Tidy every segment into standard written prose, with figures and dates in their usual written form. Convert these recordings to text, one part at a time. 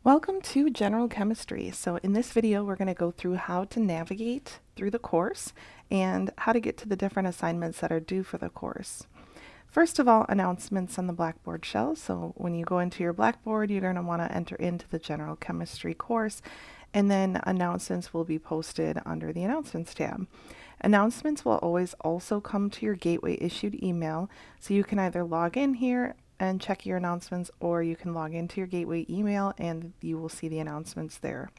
Welcome to General Chemistry. So in this video, we're going to go through how to navigate through the course and how to get to the different assignments that are due for the course. First of all, announcements on the Blackboard shell. So when you go into your Blackboard, you're going to want to enter into the General Chemistry course, and then announcements will be posted under the Announcements tab. Announcements will always also come to your Gateway issued email, so you can either log in here and check your announcements, or you can log into your Gateway email and you will see the announcements there.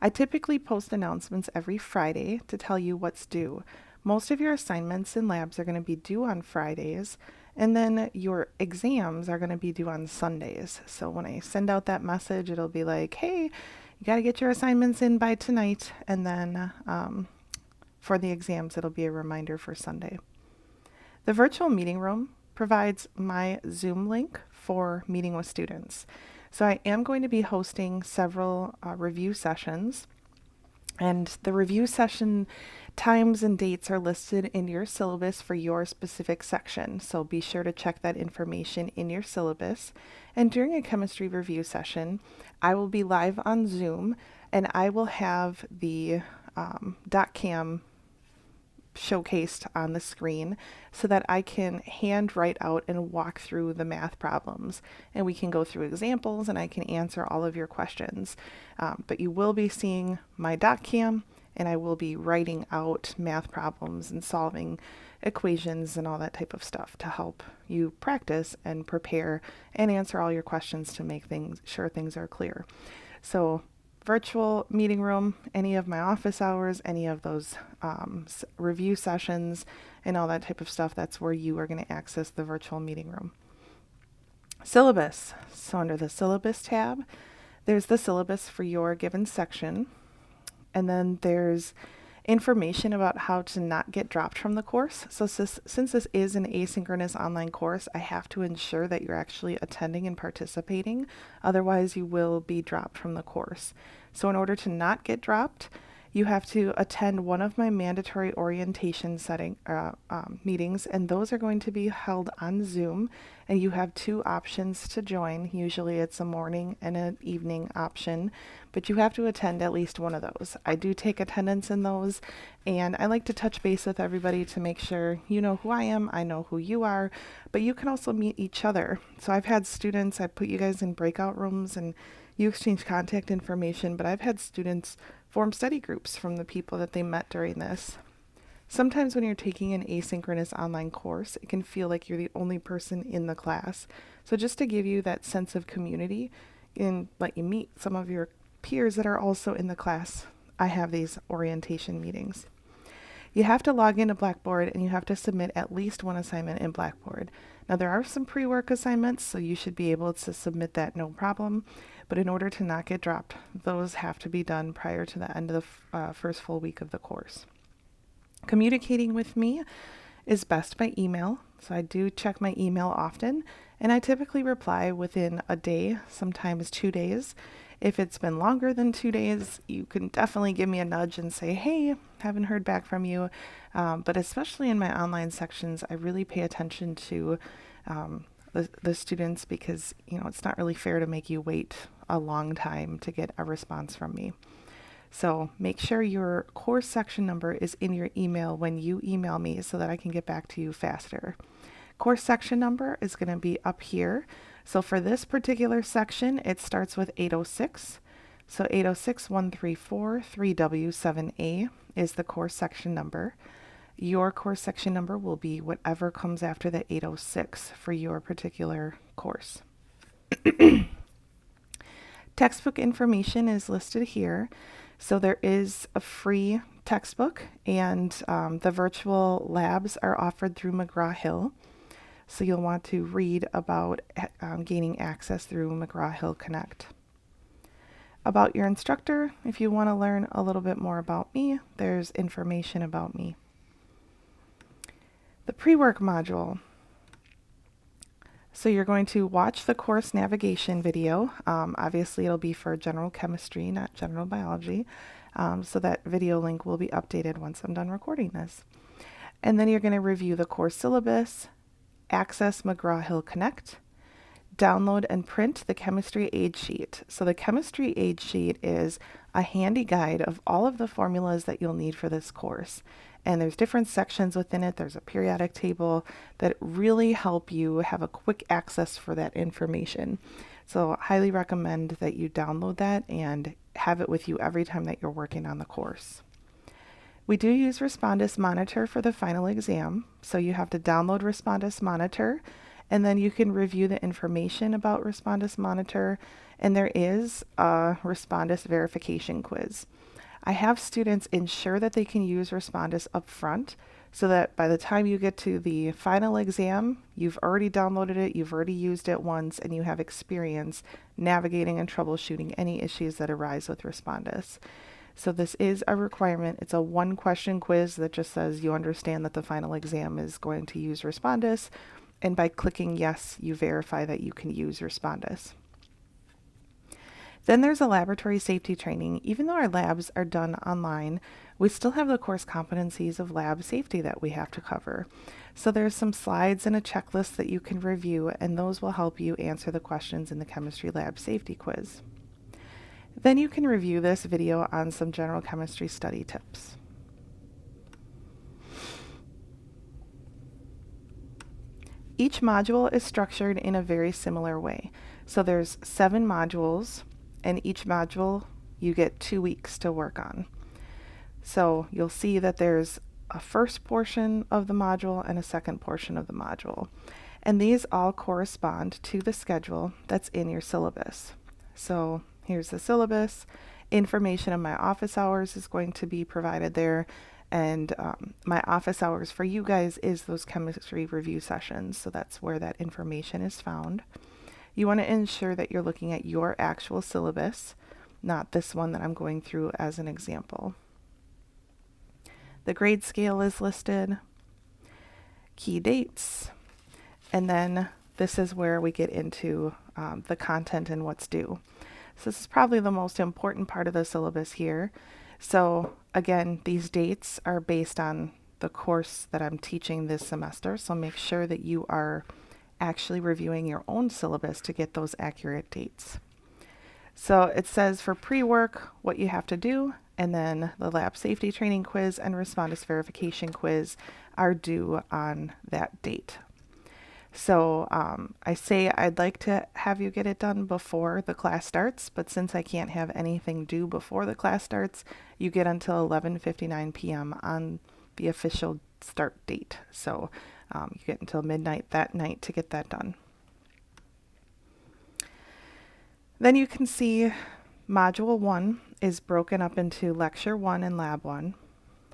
I typically post announcements every Friday to tell you what's due. Most of your assignments and labs are going to be due on Fridays, and then your exams are going to be due on Sundays. So when I send out that message, it'll be like, hey, you got to get your assignments in by tonight, and then for the exams, it'll be a reminder for Sunday. The virtual meeting room provides my Zoom link for meeting with students. So I am going to be hosting several review sessions, and the review session times and dates are listed in your syllabus for your specific section. So be sure to check that information in your syllabus. And during a chemistry review session, I will be live on Zoom, and I will have the .cam showcased on the screen so that I can hand write out and walk through the math problems, and we can go through examples and I can answer all of your questions. But you will be seeing my .cam, and I will be writing out math problems and solving equations and all that type of stuff to help you practice and prepare and answer all your questions to make sure things are clear. So virtual meeting room, any of my office hours, any of those review sessions and all that type of stuff, that's where you are going to access the virtual meeting room. Syllabus. So under the syllabus tab, there's the syllabus for your given section, and then there's information about how to not get dropped from the course. So since this is an asynchronous online course, I have to ensure that you're actually attending and participating. Otherwise, you will be dropped from the course. So in order to not get dropped, you have to attend one of my mandatory orientation meetings, and those are going to be held on Zoom, and you have two options to join. Usually it's a morning and an evening option, but you have to attend at least one of those. I do take attendance in those, and I like to touch base with everybody to make sure you know who I am, I know who you are, but you can also meet each other. So I've had students, I put you guys in breakout rooms and you exchange contact information, but I've had students form study groups from the people that they met during this. Sometimes when you're taking an asynchronous online course, it can feel like you're the only person in the class. So just to give you that sense of community and let you meet some of your peers that are also in the class, I have these orientation meetings. You have to log into Blackboard and you have to submit at least one assignment in Blackboard. Now there are some pre-work assignments, so you should be able to submit that no problem. But in order to not get dropped, those have to be done prior to the end of the first full week of the course. Communicating with me is best by email. So I do check my email often, and I typically reply within a day, sometimes 2 days. If it's been longer than 2 days, you can definitely give me a nudge and say, hey, haven't heard back from you. But especially in my online sections, I really pay attention to the students, because it's not really fair to make you wait a long time to get a response from me. So make sure your course section number is in your email when you email me so that I can get back to you faster. Course section number is going to be up here. So for this particular section, it starts with 806. So 806-134 3W7A is the course section number. Your course section number will be whatever comes after the 806 for your particular course. Textbook information is listed here. So there is a free textbook, and the virtual labs are offered through McGraw-Hill. So you'll want to read about gaining access through McGraw-Hill Connect. About your instructor, if you want to learn a little bit more about me, there's information about me. The pre-work module. So you're going to watch the course navigation video. Obviously it'll be for general chemistry, not general biology. So that video link will be updated once I'm done recording this. And then you're going to review the course syllabus, access McGraw-Hill Connect, download and print the chemistry aid sheet. So the chemistry aid sheet is a handy guide of all of the formulas that you'll need for this course. And there's different sections within it. There's a periodic table that really help you have a quick access for that information. So I highly recommend that you download that and have it with you every time that you're working on the course. We do use Respondus Monitor for the final exam. So you have to download Respondus Monitor, and then you can review the information about Respondus Monitor, and there is a Respondus verification quiz. I have students ensure that they can use Respondus up front so that by the time you get to the final exam, you've already downloaded it, you've already used it once, and you have experience navigating and troubleshooting any issues that arise with Respondus. So this is a requirement. It's a one-question quiz that just says you understand that the final exam is going to use Respondus, and by clicking yes, you verify that you can use Respondus. Then there's a laboratory safety training. Even though our labs are done online, we still have the course competencies of lab safety that we have to cover. So there's some slides and a checklist that you can review, and those will help you answer the questions in the chemistry lab safety quiz. Then you can review this video on some general chemistry study tips. Each module is structured in a very similar way. So there's 7 modules, and each module you get 2 weeks to work on. So you'll see that there's a first portion of the module and a second portion of the module. And these all correspond to the schedule that's in your syllabus. So here's the syllabus. Information on my office hours is going to be provided there. And my office hours for you guys is those chemistry review sessions. So that's where that information is found. You want to ensure that you're looking at your actual syllabus, not this one that I'm going through as an example. The grade scale is listed, key dates, and then this is where we get into the content and what's due. So this is probably the most important part of the syllabus here. So again, these dates are based on the course that I'm teaching this semester, so make sure that you are actually reviewing your own syllabus to get those accurate dates. So it says for pre-work what you have to do, and then the lab safety training quiz and Respondus verification quiz are due on that date. So I say I'd like to have you get it done before the class starts, but since I can't have anything due before the class starts, you get until 11:59 p.m. on the official start date. So you get until midnight that night to get that done. Then you can see Module 1 is broken up into Lecture 1 and Lab 1,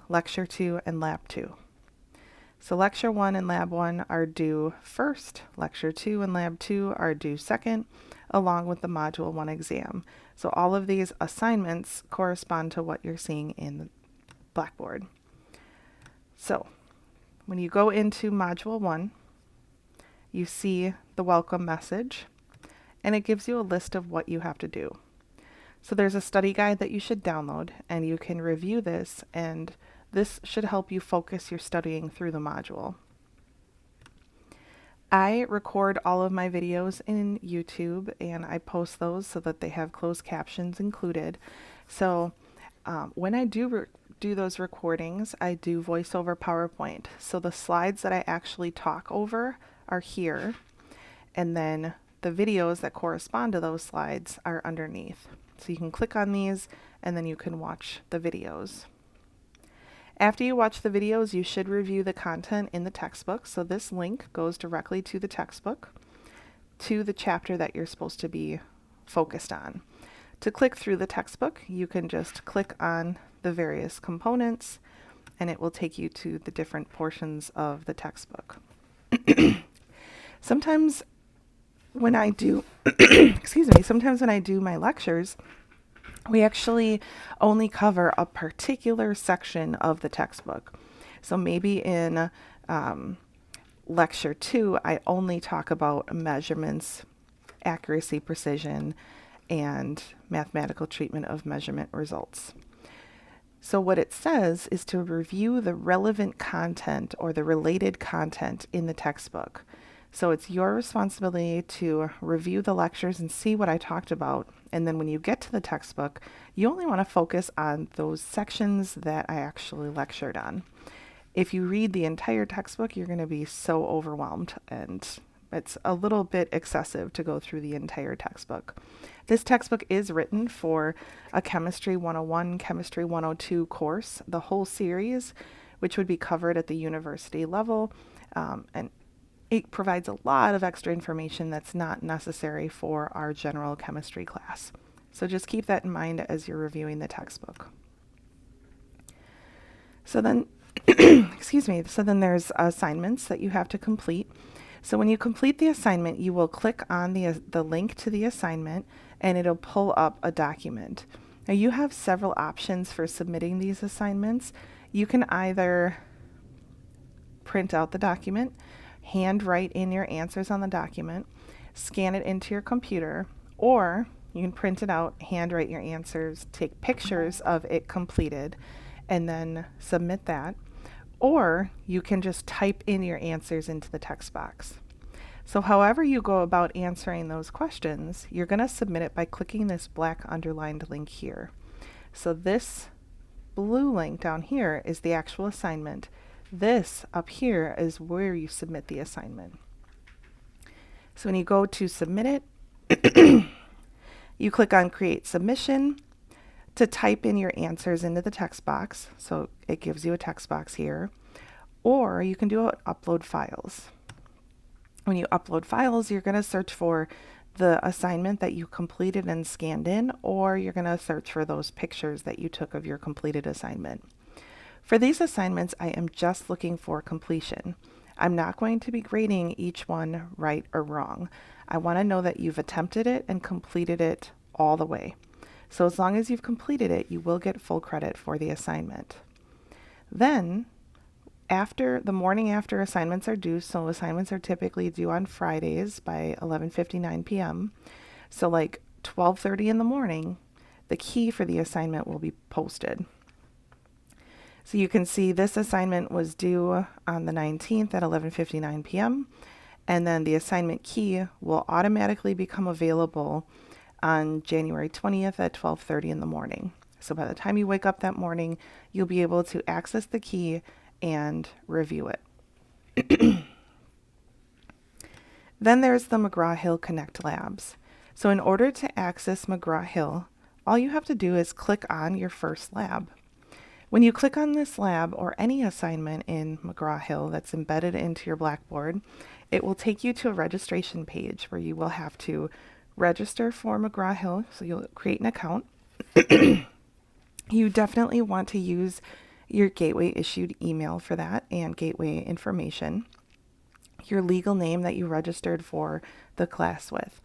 Lecture 2 and Lab 2. So Lecture 1 and Lab 1 are due first, Lecture 2 and Lab 2 are due second, along with the Module 1 exam. So all of these assignments correspond to what you're seeing in Blackboard. So when you go into Module 1, you see the welcome message, and it gives you a list of what you have to do. So there's a study guide that you should download, and you can review this, and this should help you focus your studying through the module. I record all of my videos in YouTube, and I post those so that they have closed captions included. So when I do those recordings, I do voice over PowerPoint. So the slides that I actually talk over are here, and then the videos that correspond to those slides are underneath. So you can click on these, and then you can watch the videos. After you watch the videos, you should review the content in the textbook. So this link goes directly to the textbook, to the chapter that you're supposed to be focused on. To click through the textbook, you can just click on the various components, and it will take you to the different portions of the textbook. Sometimes when I do, sometimes when I do my lectures, we actually only cover a particular section of the textbook. So maybe in Lecture 2, I only talk about measurements, accuracy, precision, and mathematical treatment of measurement results. So what it says is to review the relevant content or the related content in the textbook. So it's your responsibility to review the lectures and see what I talked about. And then when you get to the textbook, you only want to focus on those sections that I actually lectured on. If you read the entire textbook, you're going to be so overwhelmed, and it's a little bit excessive to go through the entire textbook. This textbook is written for a Chemistry 101, Chemistry 102 course, the whole series, which would be covered at the university level, and it provides a lot of extra information that's not necessary for our general chemistry class. So just keep that in mind as you're reviewing the textbook. So then, excuse me, so then there's assignments that you have to complete. So when you complete the assignment, you will click on the link to the assignment and it'll pull up a document. Now you have several options for submitting these assignments. You can either print out the document, handwrite in your answers on the document, scan it into your computer, or you can print it out, handwrite your answers, take pictures of it completed, and then submit that. Or you can just type in your answers into the text box. So however you go about answering those questions, you're going to submit it by clicking this black underlined link here. So this blue link down here is the actual assignment. This up here is where you submit the assignment. So when you go to submit it, you click on Create Submission to type in your answers into the text box. So it gives you a text box here. Or you can do Upload Files. When you upload files, you're going to search for the assignment that you completed and scanned in, or you're going to search for those pictures that you took of your completed assignment. For these assignments, I am just looking for completion. I'm not going to be grading each one right or wrong. I want to know that you've attempted it and completed it all the way. So as long as you've completed it, you will get full credit for the assignment. Then, the morning after assignments are due, so assignments are typically due on Fridays by 11:59 p.m. So like 12:30 in the morning, the key for the assignment will be posted. So you can see this assignment was due on the 19th at 11:59 p.m. and then the assignment key will automatically become available on January 20th at 12:30 in the morning. So by the time you wake up that morning, you'll be able to access the key and review it. Then there's the McGraw-Hill Connect Labs. So in order to access McGraw-Hill, all you have to do is click on your first lab. When you click on this lab or any assignment in McGraw-Hill that's embedded into your Blackboard, it will take you to a registration page where you will have to register for McGraw-Hill. So you'll create an account. You definitely want to use your Gateway issued email for that and Gateway information, your legal name that you registered for the class with.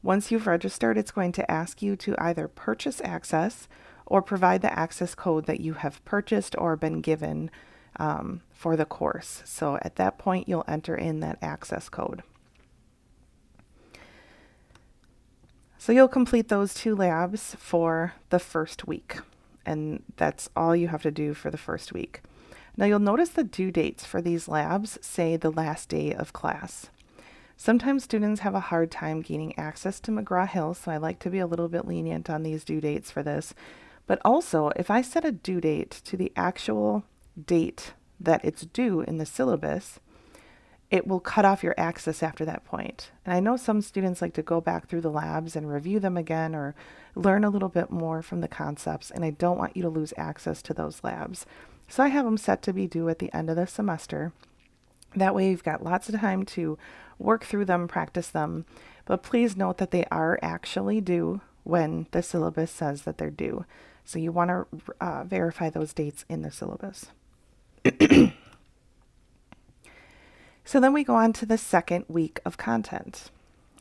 Once you've registered, it's going to ask you to either purchase access or provide the access code that you have purchased or been given for the course. So at that point, you'll enter in that access code. So you'll complete those 2 labs for the first week, and that's all you have to do for the first week. Now you'll notice the due dates for these labs say the last day of class. Sometimes students have a hard time gaining access to McGraw-Hill, so I like to be a little bit lenient on these due dates for this. But also, if I set a due date to the actual date that it's due in the syllabus, it will cut off your access after that point. And I know some students like to go back through the labs and review them again or learn a little bit more from the concepts, and I don't want you to lose access to those labs. So I have them set to be due at the end of the semester. That way you've got lots of time to work through them, practice them, but please note that they are actually due when the syllabus says that they're due. So you want to verify those dates in the syllabus. So then we go on to the second week of content.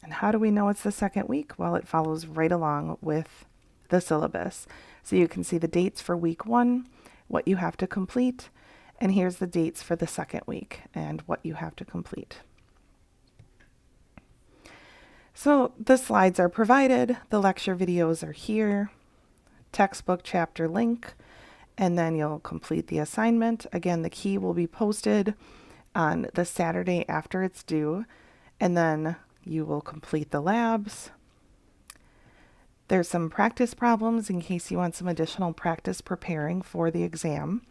And how do we know it's the second week? Well, it follows right along with the syllabus. So you can see the dates for week 1, what you have to complete, and here's the dates for the second week and what you have to complete. So the slides are provided, the lecture videos are here, textbook chapter link, and then you'll complete the assignment. Again, the key will be posted on the Saturday after it's due. and then you will complete the labs. There's some practice problems in case you want some additional practice preparing for the exam.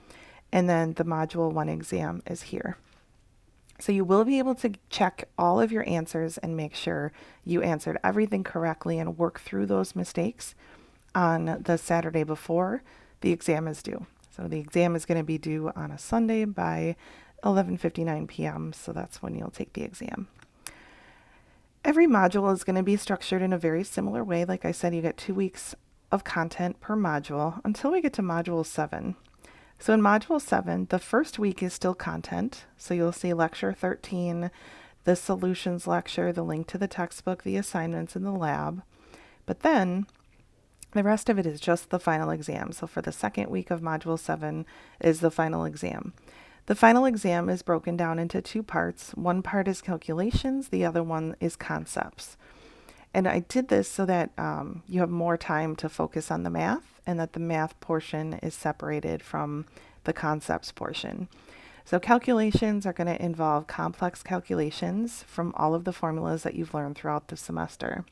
And then the Module 1 exam is here. So you will be able to check all of your answers and make sure you answered everything correctly and work through those mistakes on the Saturday before the exam is due. So the exam is going to be due on a Sunday by 11:59 p.m. So that's when you'll take the exam. Every module is going to be structured in a very similar way. Like I said, you get 2 weeks of content per module until we get to Module 7. So in Module 7, the first week is still content. So you'll see Lecture 13, the solutions lecture, the link to the textbook, the assignments, and the lab. But then the rest of it is just the final exam. So for the second week of Module 7 is the final exam. The final exam is broken down into 2 parts. One part is calculations, the other one is concepts. And I did this so that you have more time to focus on the math and that the math portion is separated from the concepts portion. So calculations are going to involve complex calculations from all of the formulas that you've learned throughout the semester.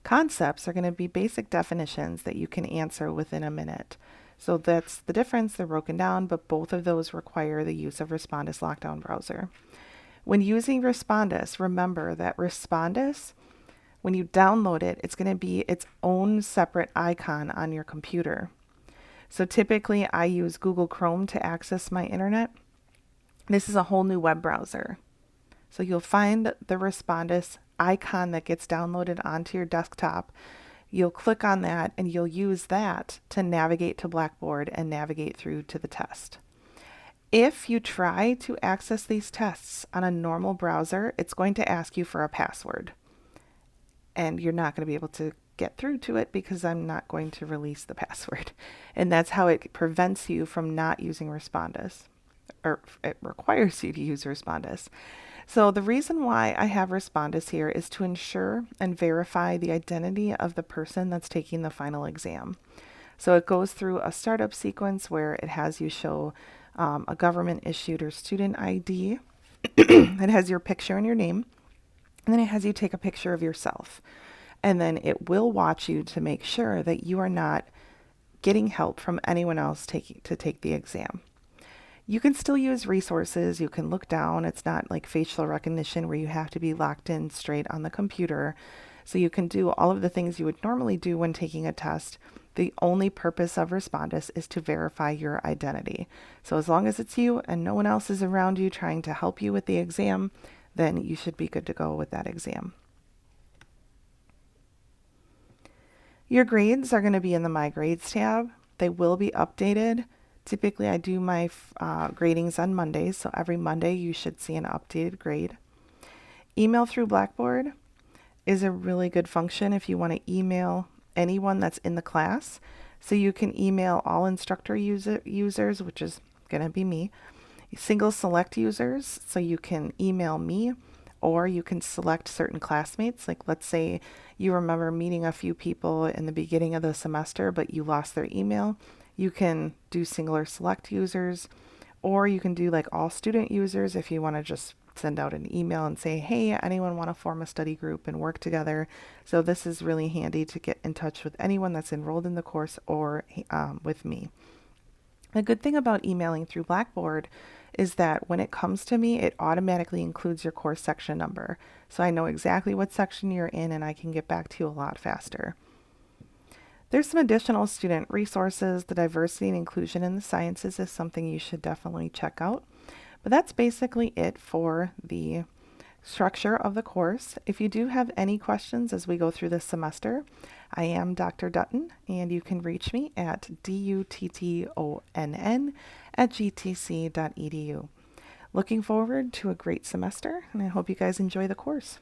Concepts are going to be basic definitions that you can answer within a minute. So that's the difference. They're broken down, but both of those require the use of Respondus Lockdown Browser. When using Respondus, remember that Respondus, when you download it, it's going to be its own separate icon on your computer. So typically I use Google Chrome to access my internet. This is a whole new web browser. So you'll find the Respondus icon that gets downloaded onto your desktop. You'll click on that and you'll use that to navigate to Blackboard and navigate through to the test. If you try to access these tests on a normal browser, it's going to ask you for a password. And you're not going to be able to get through to it because I'm not going to release the password. And that's how it prevents you from not using Respondus, or it requires you to use Respondus. So the reason why I have Respondus here is to ensure and verify the identity of the person that's taking the final exam. So it goes through a startup sequence where it has you show a government issued or student ID. It has your picture and your name. And then it has you take a picture of yourself. And then it will watch you to make sure that you are not getting help from anyone else to take the exam. You can still use resources. You can look down. It's not like facial recognition where you have to be locked in straight on the computer. So you can do all of the things you would normally do when taking a test. The only purpose of Respondus is to verify your identity. So as long as it's you and no one else is around you trying to help you with the exam, then you should be good to go with that exam. Your grades are going to be in the My Grades tab. They will be updated. Typically I do my gradings on Mondays, so every Monday you should see an updated grade. Email through Blackboard is a really good function if you want to email anyone that's in the class. So you can email all instructor users, which is going to be me. Single select users, so you can email me, or you can select certain classmates. Like let's say you remember meeting a few people in the beginning of the semester, but you lost their email. You can do singular select users, or you can do like all student users if you want to just send out an email and say, hey, anyone want to form a study group and work together? So this is really handy to get in touch with anyone that's enrolled in the course or with me. The good thing about emailing through Blackboard is that when it comes to me, it automatically includes your course section number. So I know exactly what section you're in and I can get back to you a lot faster. There's some additional student resources. The diversity and inclusion in the sciences is something you should definitely check out. But that's basically it for the structure of the course. If you do have any questions as we go through this semester, I am Dr. Dutton, and you can reach me at duttonn@gtc.edu. Looking forward to a great semester, and I hope you guys enjoy the course.